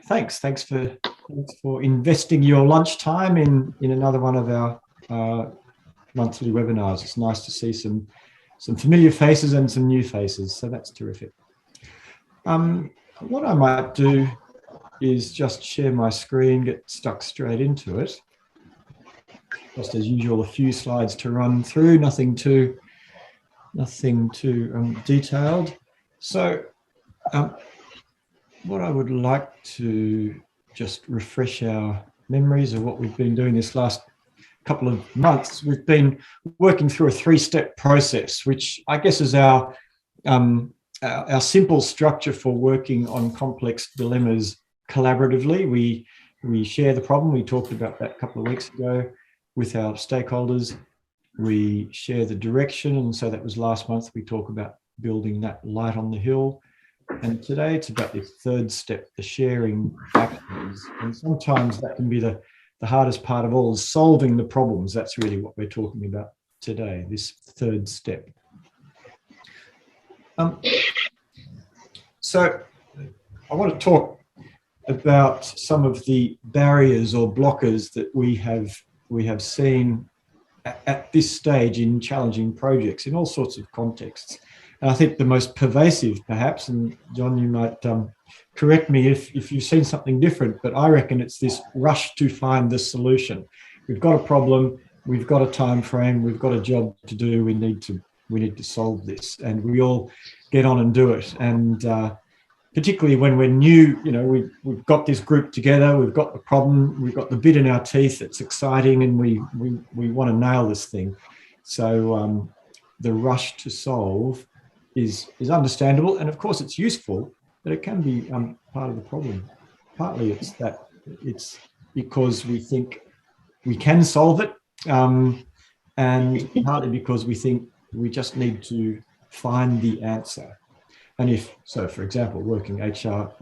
Thanks for investing your lunchtime in another one of our monthly webinars. It's nice to see some familiar faces and some new faces, so that's terrific. What I might do is just share my screen, get stuck straight into it. Just as usual, a few slides to run through, nothing too detailed. So what I would like to just refresh our memories of what we've been doing this last couple of months. We've been working through a three-step process, which I guess is our simple structure for working on complex dilemmas collaboratively. We share the problem. We talked about that a couple of weeks ago with our stakeholders. We share the direction, and so that was last month. We talk about building that light on the hill. And today it's about this third step, the sharing actions. And sometimes that can be the hardest part of all, is solving the problems. That's really what we're talking about today, this third step. So I want to talk about some of the barriers or blockers that we have seen at this stage in challenging projects in all sorts of contexts. And I think the most pervasive, perhaps, and John, you might correct me if you've seen something different, but I reckon it's this rush to find the solution. We've got a problem, we've got a time frame, we've got a job to do, we need to solve this, and we all get on and do it. And particularly when we're new, we've got this group together, we've got the problem, we've got the bit in our teeth, it's exciting, and we want to nail this thing. So the rush to solve is understandable, and of course it's useful, but it can be part of the problem. Partly it's because we think we can solve it, and partly because we think we just need to find the answer. And for example, working HR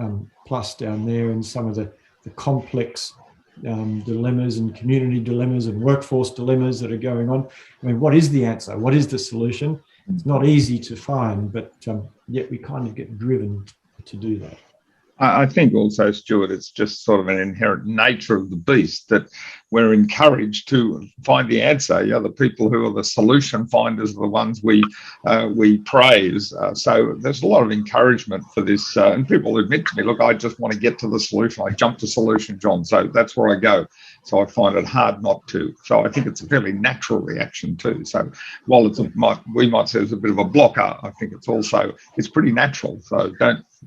plus down there, and some of the complex dilemmas and community dilemmas and workforce dilemmas that are going on. I mean, what is the answer? What is the solution? It's not easy to find, but yet we kind of get driven to do that. I think also, Stuart, it's just sort of an inherent nature of the beast that we're encouraged to find the answer. The people who are the solution finders are the ones we praise. So there's a lot of encouragement for this. And people admit to me, look, I just want to get to the solution. I jump to solution, John. So that's where I go. So I find it hard not to. So I think it's a fairly natural reaction too. So while we might say it's a bit of a blocker, I think it's pretty natural. So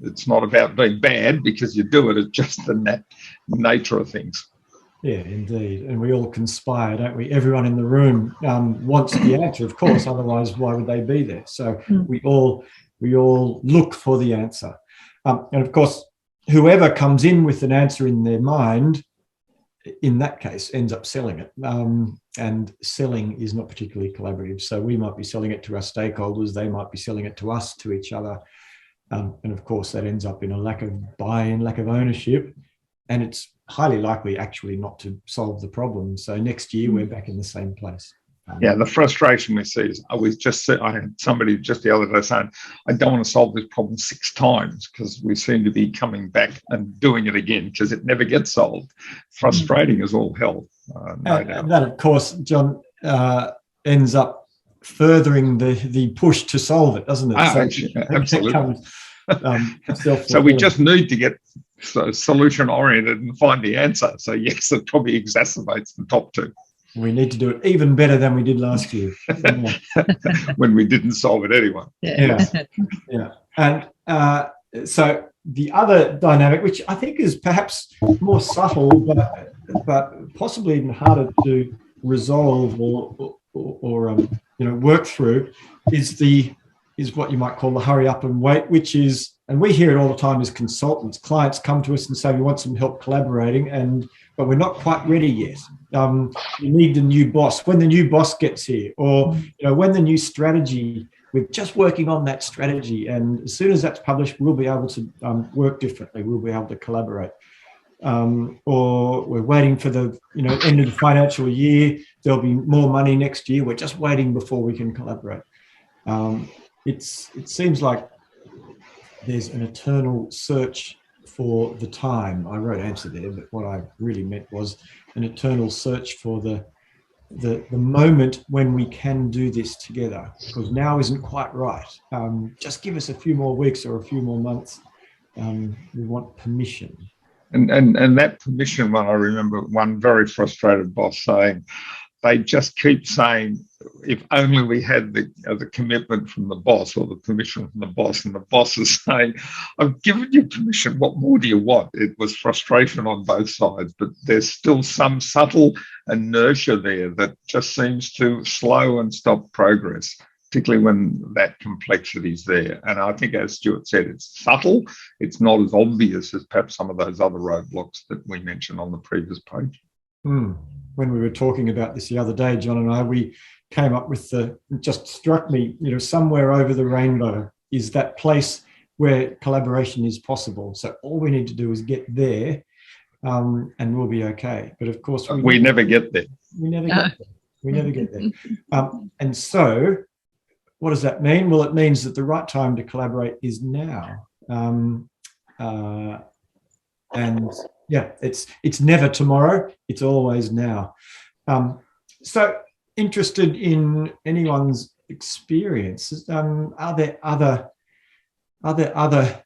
it's not about being bad because you do it. It's just the nature of things. Yeah, indeed. And we all conspire, don't we? Everyone in the room wants the answer, of course. Otherwise, why would they be there? So we all look for the answer. And of course, whoever comes in with an answer in their mind, in that case, ends up selling it. And selling is not particularly collaborative. So we might be selling it to our stakeholders. They might be selling it to us, to each other. And of course, that ends up in a lack of buy-in, lack of ownership, and it's highly likely actually not to solve the problem. So next year, we're back in the same place. Yeah, the frustration we see is, I had somebody just the other day saying, I don't want to solve this problem 6 times because we seem to be coming back and doing it again because it never gets solved. Frustrating as all hell. No doubt. And that, of course, John, ends up furthering the push to solve it, doesn't it? Absolutely. So we just need to get solution oriented and find the answer. So yes, it probably exacerbates the top two. We need to do it even better than we did last year. When we didn't solve it anyway. Yeah. And so the other dynamic, which I think is perhaps more subtle, but possibly even harder to resolve or work through, is what you might call the hurry up and wait, which is, and we hear it all the time as consultants. Clients come to us and say, we want some help collaborating, but we're not quite ready yet. We need the new boss. When the new boss gets here, or when the new strategy, we're just working on that strategy, and as soon as that's published, we'll be able to work differently. We'll be able to collaborate. Or we're waiting for the end of the financial year. There'll be more money next year. We're just waiting before we can collaborate. It seems like there's an eternal search for the time. I wrote answer there, but what I really meant was an eternal search for the moment when we can do this together, because now isn't quite right. Just give us a few more weeks or a few more months. We want permission. And that permission one, I remember one very frustrated boss saying, they just keep saying, if only we had the commitment from the boss or the permission from the boss, and the boss is saying, I've given you permission, what more do you want? It was frustration on both sides, but there's still some subtle inertia there that just seems to slow and stop progress, particularly when that complexity is there. And I think, as Stuart said, it's subtle. It's not as obvious as perhaps some of those other roadblocks that we mentioned on the previous page. When we were talking about this the other day, John and I, we came up with it just struck me, somewhere over the rainbow is that place where collaboration is possible. So all we need to do is get there, and we'll be okay. But of course, we never get there. We never get there. We never get there. And so what does that mean? Well, it means that the right time to collaborate is now. And yeah, it's never tomorrow, it's always now. So interested in anyone's experiences. Are there other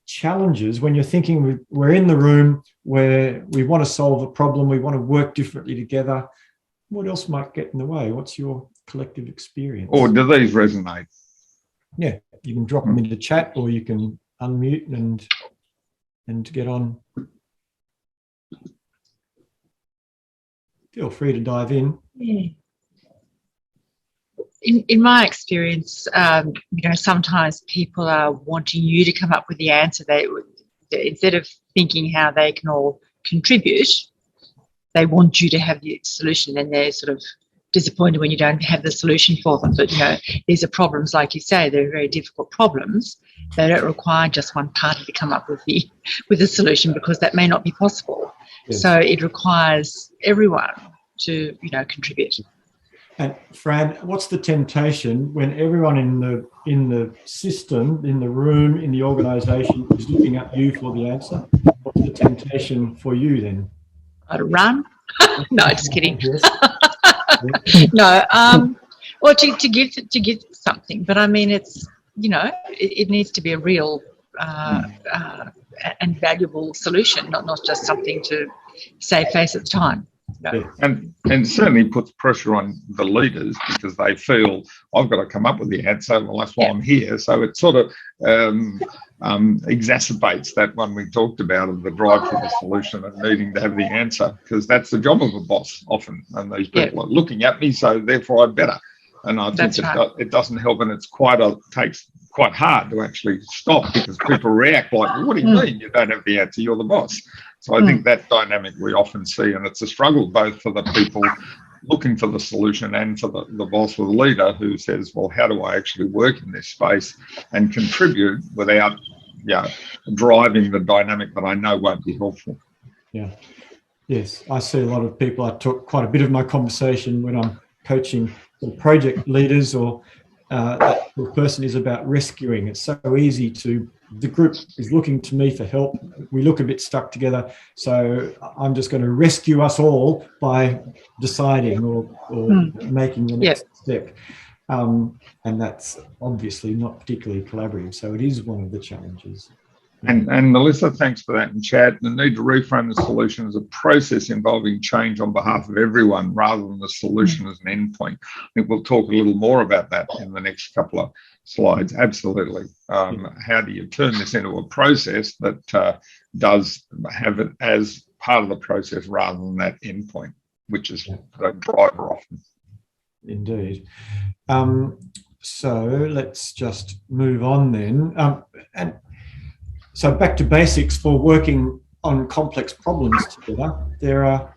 challenges when you're thinking we're in the room where we want to solve a problem, we want to work differently together? What else might get in the way? What's your collective experience? Or do these resonate? Yeah, you can drop them into chat, or you can unmute and get on. Feel free to dive in. Yeah. In my experience, sometimes people are wanting you to come up with the answer. They instead of thinking how they can all contribute, they want you to have the solution, and they're sort of disappointed when you don't have the solution for them. But these are problems, like you say, they're very difficult problems. They don't require just one party to come up with the solution, because that may not be possible. Yes. So it requires everyone to contribute. And Fran, what's the temptation when everyone in the system, in the room, in the organisation is looking at you for the answer? What's the temptation for you then? To run? No, just kidding. Yes. No, well, to give something, but I mean, it's it needs to be a real and valuable solution, not just something to save face at the time. And certainly puts pressure on the leaders, because they feel, I've got to come up with the answer. Well, that's why I'm here. So it sort of exacerbates that one we talked about, of the drive for the solution and needing to have the answer, because that's the job of a boss often. And these people are looking at me, so therefore I better. And I think it doesn't help, and it's takes quite hard to actually stop, because people react like, what do you mean you don't have the answer? You're the boss. So I think that dynamic we often see, and it's a struggle both for the people looking for the solution and for the boss or the leader who says, well, how do I actually work in this space and contribute without driving the dynamic that I know won't be helpful? Yeah. Yes, I see a lot of people. I talk quite a bit of my conversation when I'm coaching project leaders, or that the person is about rescuing. It's so easy the group is looking to me for help. We look a bit stuck together, so I'm just going to rescue us all by deciding or making the next step. And that's obviously not particularly collaborative. So it is one of the challenges. And Melissa, thanks for that in chat. The need to reframe the solution as a process involving change on behalf of everyone, rather than the solution as an endpoint. I think we'll talk a little more about that in the next couple of slides. Absolutely. How do you turn this into a process that does have it as part of the process rather than that endpoint, which is the driver often. Indeed. So let's just move on then. So back to basics for working on complex problems together. There are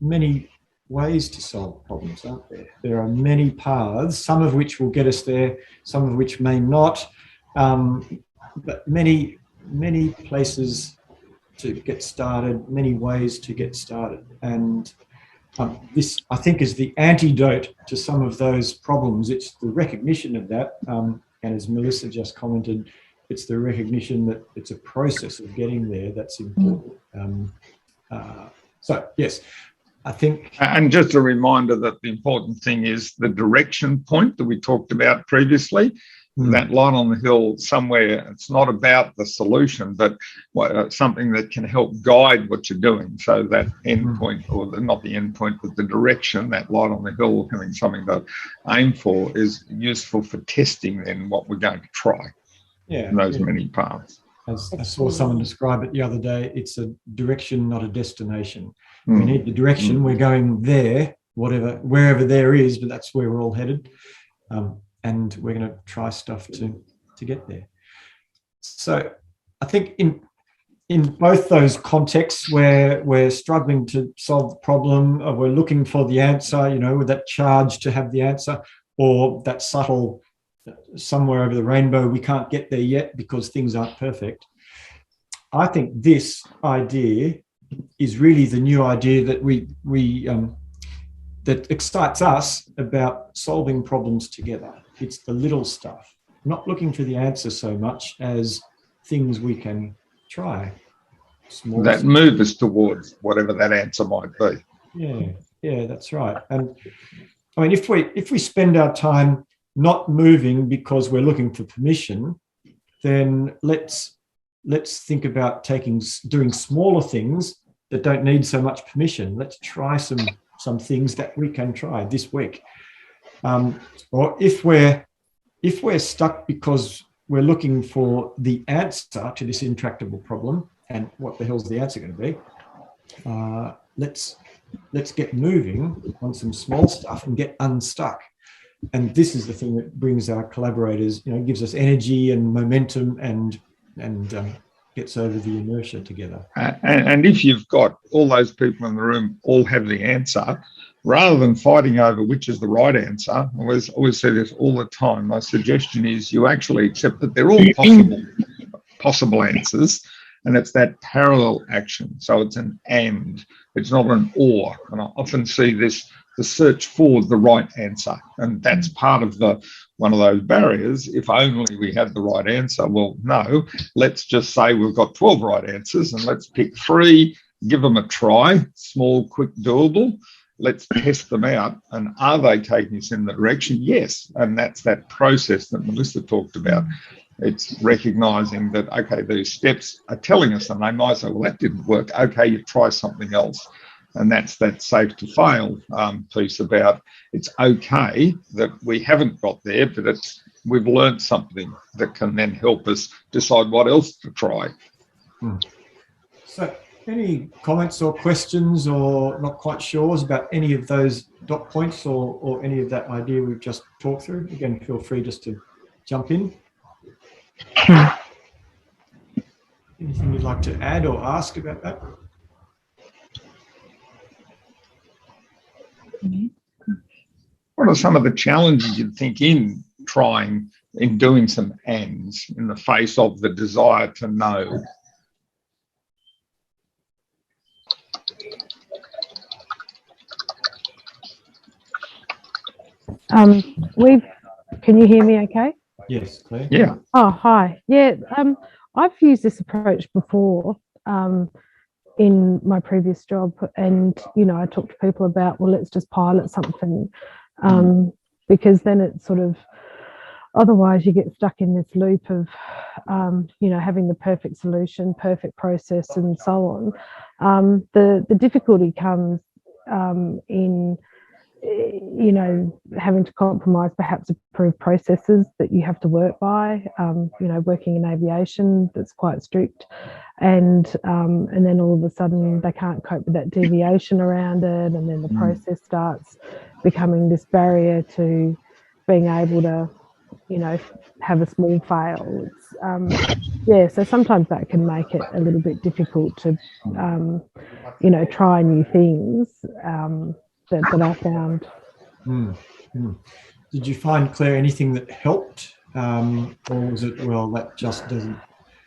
many ways to solve problems, aren't there? There are many paths, some of which will get us there, some of which may not, but many places to get started, many ways to get started. And this, I think, is the antidote to some of those problems. It's the recognition of that, and as Melissa just commented, it's the recognition that it's a process of getting there that's important. So yes, I think. And just a reminder that the important thing is the direction point that we talked about previously. That light on the hill somewhere, it's not about the solution, but something that can help guide what you're doing. So that end point, or not the end point, but the direction, that light on the hill, having something to aim for, is useful for testing then what we're going to try in those many paths. As I saw someone describe it the other day, it's a direction, not a destination. We need the direction, we're going there, wherever there is, but that's where we're all headed. And we're going to try stuff to get there. So I think in both those contexts where we're struggling to solve the problem, or we're looking for the answer, with that charge to have the answer, or that subtle somewhere over the rainbow, we can't get there yet because things aren't perfect. I think this idea is really the new idea that that excites us about solving problems together. It's the little stuff, not looking for the answer so much as things we can try. Small that move us towards whatever that answer might be. Yeah, that's right. And I mean, if we spend our time not moving because we're looking for permission, then let's think about doing smaller things that don't need so much permission. Let's try some things that we can try this week. Or if we're stuck because we're looking for the answer to this intractable problem, and what the hell's the answer going to be? Let's get moving on some small stuff and get unstuck. And this is the thing that brings our collaborators, gives us energy and momentum and gets over the inertia together. And if you've got all those people in the room all have the answer, rather than fighting over which is the right answer, I always say this all the time, my suggestion is you actually accept that they're all possible answers, and it's that parallel action. So it's an and, it's not an or. And I often see the search for the right answer, and that's part of one of those barriers. If only we had the right answer. Well, no, let's just say we've got 12 right answers and let's pick 3, give them a try, small, quick, doable. Let's test them out. And are they taking us in the direction? Yes. And that's that process that Melissa talked about. It's recognizing that, okay, these steps are telling us, and they might say, well, that didn't work. Okay, you try something else. And that's that safe to fail piece about it's okay that we haven't got there, but we've learned something that can then help us decide what else to try. So any comments or questions or not quite sures about any of those dot points or any of that idea we've just talked through? Again, feel free just to jump in. Anything you'd like to add or ask about that? What are some of the challenges you'd think in doing some ands in the face of the desire to know? Can you hear me okay? Yes, Claire. Yeah. Oh, hi. Yeah, I've used this approach before in my previous job, and I talk to people about, well, let's just pilot something, because then it's sort of, otherwise you get stuck in this loop of having the perfect solution, perfect process, and so on. The difficulty comes in having to compromise perhaps approved processes that you have to work by, working in aviation, that's quite strict. And then all of a sudden they can't cope with that deviation around it. And then the process starts becoming this barrier to being able to, have a small fail. It's, so sometimes that can make it a little bit difficult to, try new things. That I found. Did you find, Claire, anything that helped, or was it, well, that just doesn't?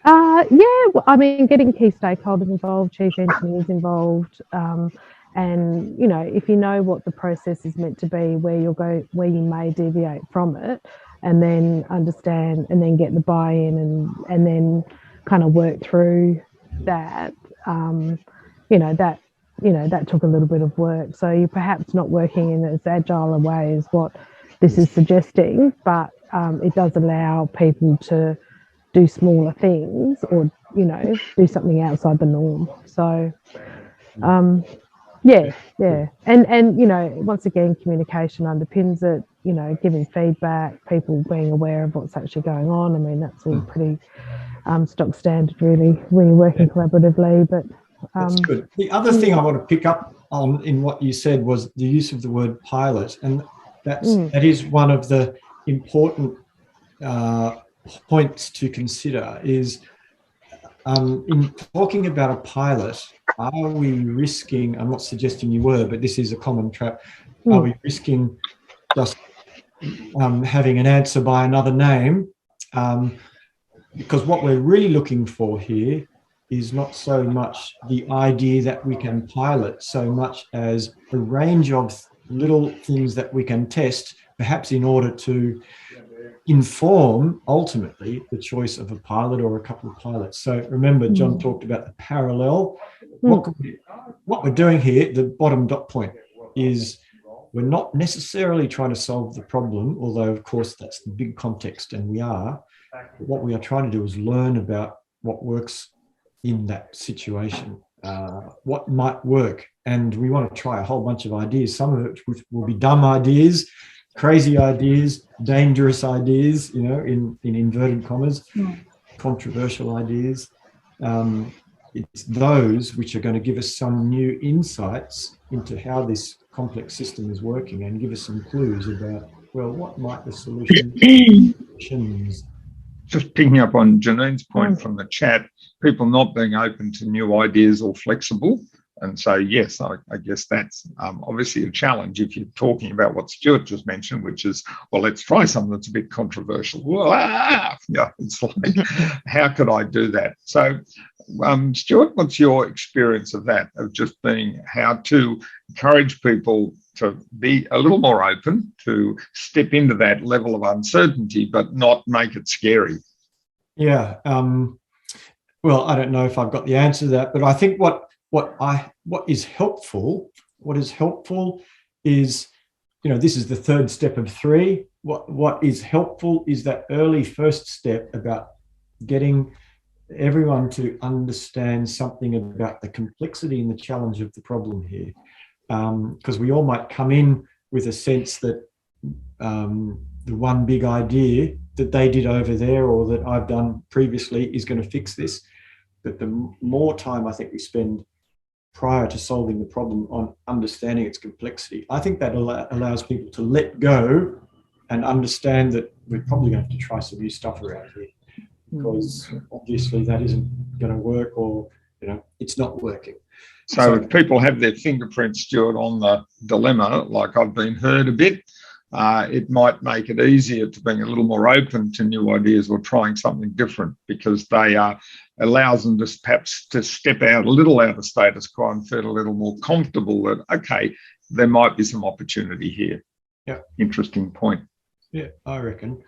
Getting key stakeholders involved, chief engineers involved, and if you know what the process is meant to be, where you may deviate from it, and then understand and then get the buy-in and then kind of work through that. That took a little bit of work. So you're perhaps not working in as agile a way as what this is suggesting, but it does allow people to do smaller things or, do something outside the norm. So, yeah. And once again, communication underpins it, giving feedback, people being aware of what's actually going on. I mean, that's all pretty stock standard, really, when you're working collaboratively. But that's good. The other thing I want to pick up on in what you said was the use of the word pilot, and that is one of the important points to consider. Is in talking about a pilot, are we risking? I'm not suggesting you were, but this is a common trap. Are we risking just having an answer by another name? Because what we're really looking for here is not so much the idea that we can pilot, so much as a range of little things that we can test, perhaps in order to inform ultimately the choice of a pilot or a couple of pilots. So remember, John talked about the parallel. What we're doing here, the bottom dot point, is we're not necessarily trying to solve the problem, although of course that's the big context, and we are. What we are trying to do is learn about what works in that situation, what might work. And we want to try a whole bunch of ideas, some of which will be dumb ideas, crazy ideas, dangerous ideas, in inverted commas, controversial ideas. It's those which are going to give us some new insights into how this complex system is working and give us some clues about, well, what might the solutions. Just picking up on Janine's point from the chat, people not being open to new ideas or flexible. And so, yes, I guess that's obviously a challenge if you're talking about what Stuart just mentioned, which is, well, let's try something that's a bit controversial. It's like, how could I do that? So, Stuart, what's your experience of that, of just being how to encourage people to be a little more open, to step into that level of uncertainty, but not make it scary? Yeah. Well, I don't know if I've got the answer to that, but I think what is helpful is, this is the third step of 3. What is helpful is that early first step about getting everyone to understand something about the complexity and the challenge of the problem here. Because we all might come in with a sense that the one big idea that they did over there or that I've done previously is going to fix this. But the more time I think we spend prior to solving the problem on understanding its complexity, I think that allows people to let go and understand that we're probably going to have to try some new stuff around here, because obviously that isn't going to work, or it's not working. So if people have their fingerprints, Stuart, on the dilemma, like I've been heard a bit, it might make it easier to being a little more open to new ideas or trying something different, because they allows them to perhaps to step out a little out of status quo and feel a little more comfortable that, okay, there might be some opportunity here. Yeah. Interesting point. Yeah, I reckon.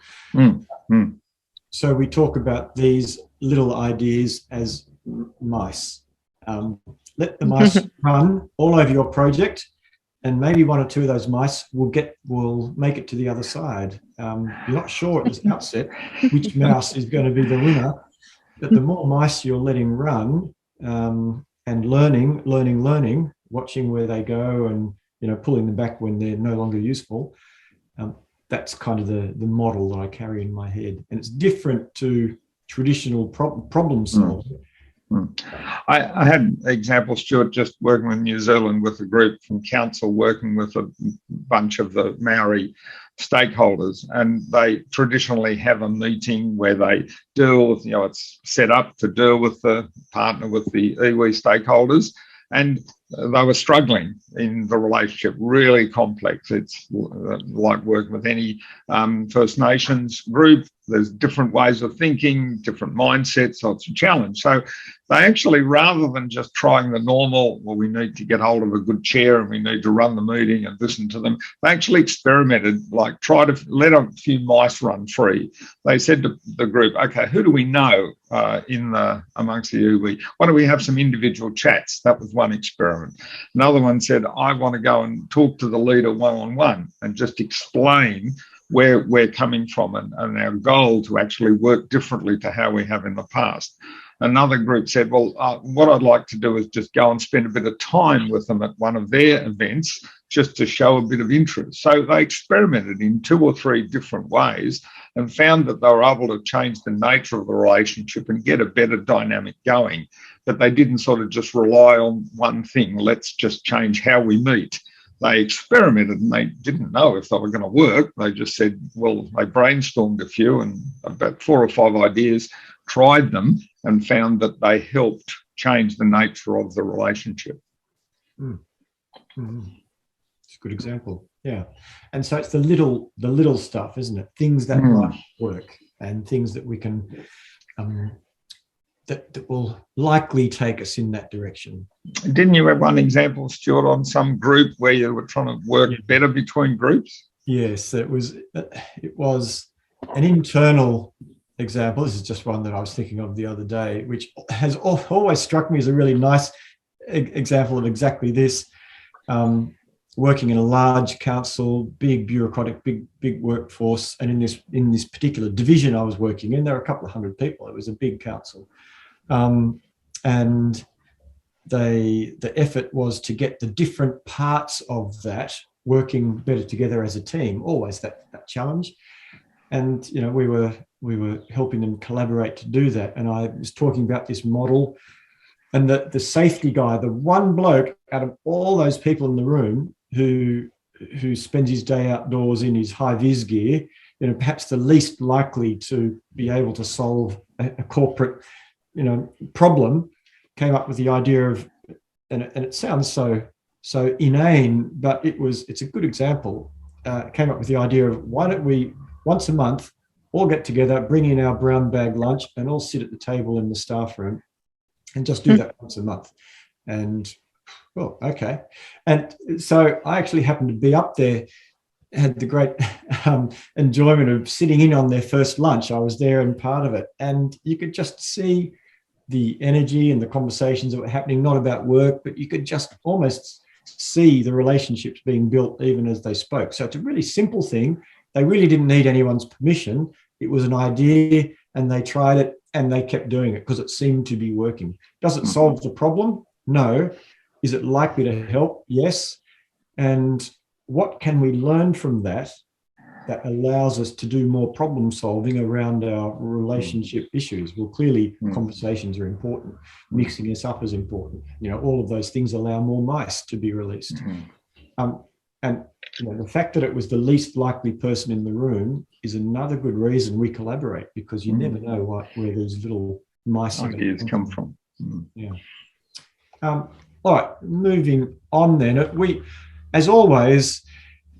So we talk about these little ideas as mice. Let the mice run all over your project, and maybe 1 or 2 of those mice will make it to the other side. You're not sure at the outset which mouse is going to be the winner, but the more mice you're letting run, and learning, watching where they go, and pulling them back when they're no longer useful. That's kind of the model that I carry in my head, and it's different to traditional problem solving. I had examples, Stuart, just working with New Zealand with a group from council, working with a bunch of the Maori stakeholders, and they traditionally have a meeting where they deal with, it's set up to deal with the partner with the iwi stakeholders, and they were struggling in the relationship, really complex. It's like working with any First Nations group. there's different ways of thinking, different mindsets, so it's a challenge. So they actually, rather than just trying the normal, well, we need to get hold of a good chair and we need to run the meeting and listen to them, they actually experimented, like try to let a few mice run free. They said to the group, okay, who do we know amongst the UB? Why don't we have some individual chats? That was one experiment. Another one said, I want to go and talk to the leader one-on-one and just explain where we're coming from and our goal to actually work differently to how we have in the past. Another group said, well, what I'd like to do is just go and spend a bit of time with them at one of their events just to show a bit of interest. So they experimented in 2 or 3 different ways and found that they were able to change the nature of the relationship and get a better dynamic going. But they didn't sort of just rely on one thing, let's just change how we meet. They experimented and they didn't know if they were going to work. They just said, well, they brainstormed a few and about 4 or 5 ideas, tried them and found that they helped change the nature of the relationship. It's a good example. Yeah. And so it's the little stuff, isn't it? Things that might work and things that we can that will likely take us in that direction. Didn't you have one example, Stuart, on some group where you were trying to work better between groups? Yes, it was an internal example. This is just one that I was thinking of the other day, which has always struck me as a really nice example of exactly this. Working in a large council, big bureaucratic, big workforce, and in this particular division I was working in, there were a couple of hundred people. It was a big council, and the effort was to get the different parts of that working better together as a team. Always that challenge, and we were helping them collaborate to do that. And I was talking about this model, and the safety guy, the one bloke out of all those people in the room who spends his day outdoors in his high-vis gear, perhaps the least likely to be able to solve a corporate, problem, came up with the idea of, and it sounds so inane, but it's a good example. Came up with the idea of, why don't we once a month all get together, bring in our brown bag lunch, and all sit at the table in the staff room, and just do that once a month. And well, okay. And so I actually happened to be up there, had the great enjoyment of sitting in on their first lunch. I was there and part of it. And you could just see the energy and the conversations that were happening, not about work, but you could just almost see the relationships being built even as they spoke. So it's a really simple thing. They really didn't need anyone's permission. It was an idea and they tried it and they kept doing it because it seemed to be working. Does it solve the problem? No. Is it likely to help? Yes. And what can we learn from that allows us to do more problem solving around our relationship issues? Well, clearly conversations are important. Mixing us up is important. All of those things allow more mice to be released. And the fact that it was the least likely person in the room is another good reason we collaborate, because you never know where those little mice ideas come from. Yeah. All right, moving on then. We, as always,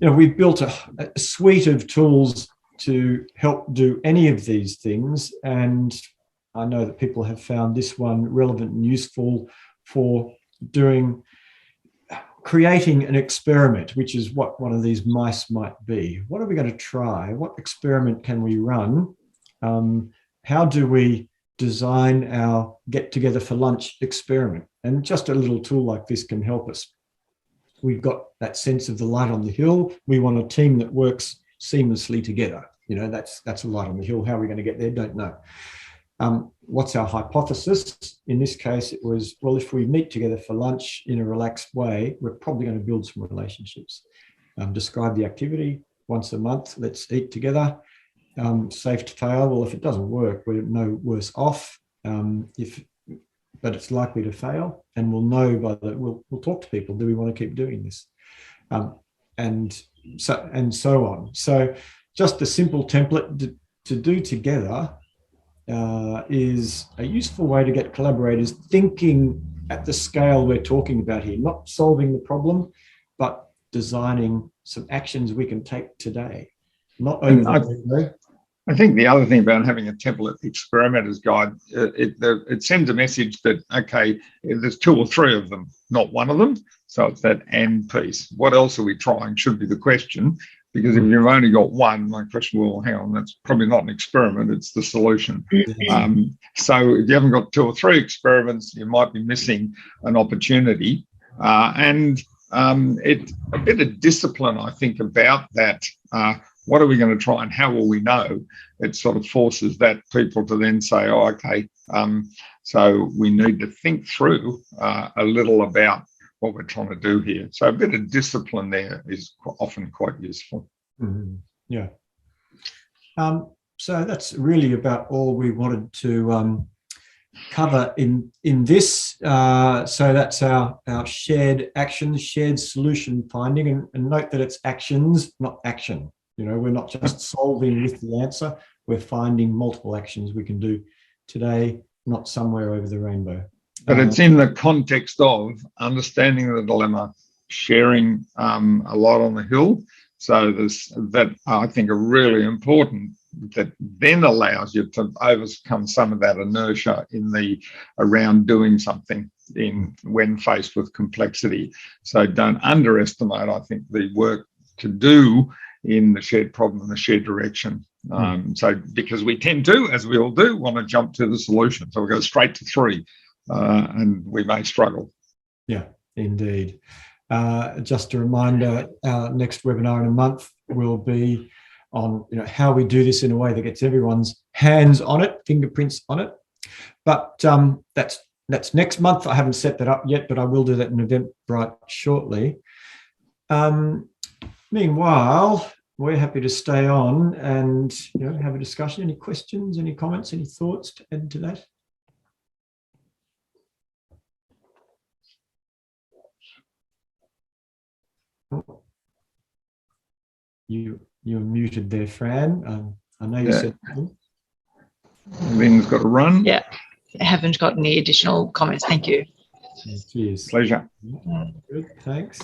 we've built a suite of tools to help do any of these things. And I know that people have found this one relevant and useful for creating an experiment, which is what one of these mice might be. What are we going to try? What experiment can we run? How do we design our get together for lunch experiment? And just a little tool like this can help us. We've got that sense of the light on the hill. We want a team that works seamlessly together. That's a light on the hill. How are we going to get there? Don't know. What's our hypothesis? In this case, it was, well, if we meet together for lunch in a relaxed way, we're probably going to build some relationships. Describe the activity once a month. Let's eat together. Safe to fail. Well, if it doesn't work, we're no worse off. But it's likely to fail, and we'll know we'll talk to people. Do we want to keep doing this? And so on. So just a simple template to do together is a useful way to get collaborators thinking at the scale we're talking about here, not solving the problem, but designing some actions we can take today. Not over. I think the other thing about having a template experimenter's guide, it sends a message that, okay, there's 2 or 3 of them, not one of them. So it's that and piece. What else are we trying should be the question. Because if you've only got one, my question, well, hang on, that's probably not an experiment, it's the solution. So if you haven't got 2 or 3 experiments, you might be missing an opportunity. And a bit of discipline, I think, about that. What are we going to try and how will we know? It sort of forces that people to then say, oh, okay, so we need to think through a little about what we're trying to do here. So a bit of discipline there is often quite useful. Mm-hmm. Yeah. So that's really about all we wanted to cover in this. So that's our shared actions, shared solution finding, and note that it's actions, not action. You know, we're not just solving with the answer. We're finding multiple actions we can do today, not somewhere over the rainbow. But it's in the context of understanding the dilemma, sharing a lot on the hill. So there's that I think are really important that then allows you to overcome some of that inertia around doing something when faced with complexity. So don't underestimate, I think, the work to do in the shared problem and the shared direction. So because we tend to, as we all do, want to jump to the solution. So we'll go straight to 3. And we may struggle. Yeah, indeed. Just a reminder, our next webinar in a month will be on how we do this in a way that gets everyone's hands on it, fingerprints on it. But that's next month. I haven't set that up yet, but I will do that in Eventbrite shortly. Meanwhile, we're happy to stay on and have a discussion. Any questions, any comments, any thoughts to add to that? You're muted there, Fran. I know you said something. Lynn's got to run. Yeah, I haven't got any additional comments. Thank you. Cheers. Pleasure. Good. Thanks.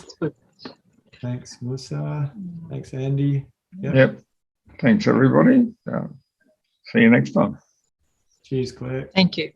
Thanks, Melissa. Thanks, Andy. Yep. Thanks, everybody. See you next time. Cheers, Claire. Thank you.